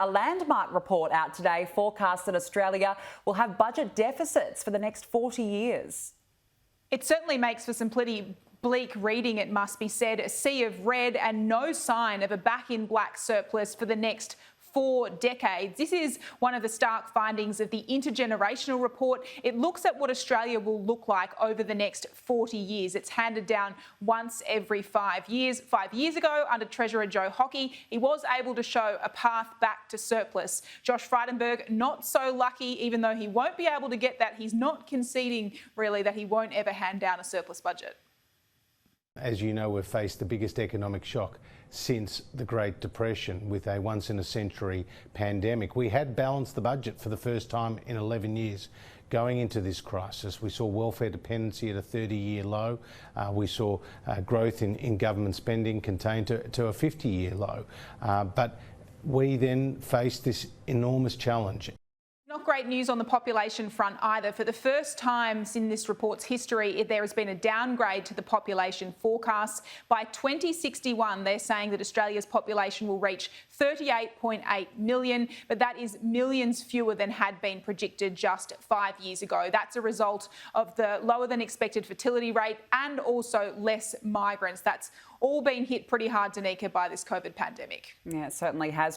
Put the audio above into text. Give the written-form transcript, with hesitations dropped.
A landmark report out today forecasts that Australia will have budget deficits for the next 40 years. It certainly makes for some pretty bleak reading, it must be said. A sea of red and no sign of a back-in-black surplus for the next 4 decades. This is one of the stark findings of the Intergenerational Report. It looks at what Australia will look like over the next 40 years. It's handed down once every 5 years. 5 years ago, under Treasurer Joe Hockey, he was able to show a path back to surplus. Josh Frydenberg, not so lucky, even though he won't be able to get that. He's not conceding, really, that he won't ever hand down a surplus budget. As you know, we've faced the biggest economic shock since the Great Depression with a once-in-a-century pandemic. We had balanced the budget for the first time in 11 years. Going into this crisis, we saw welfare dependency at a 30-year low. We saw growth in government spending contained to a 50-year low. But we then faced this enormous challenge. Not great news on the population front either. For the first time in this report's history, there has been a downgrade to the population forecast. By 2061, they're saying that Australia's population will reach 38.8 million, but that is millions fewer than had been predicted just 5 years ago. That's a result of the lower than expected fertility rate and also less migrants. That's all been hit pretty hard, Danica, by this COVID pandemic. Yeah, it certainly has.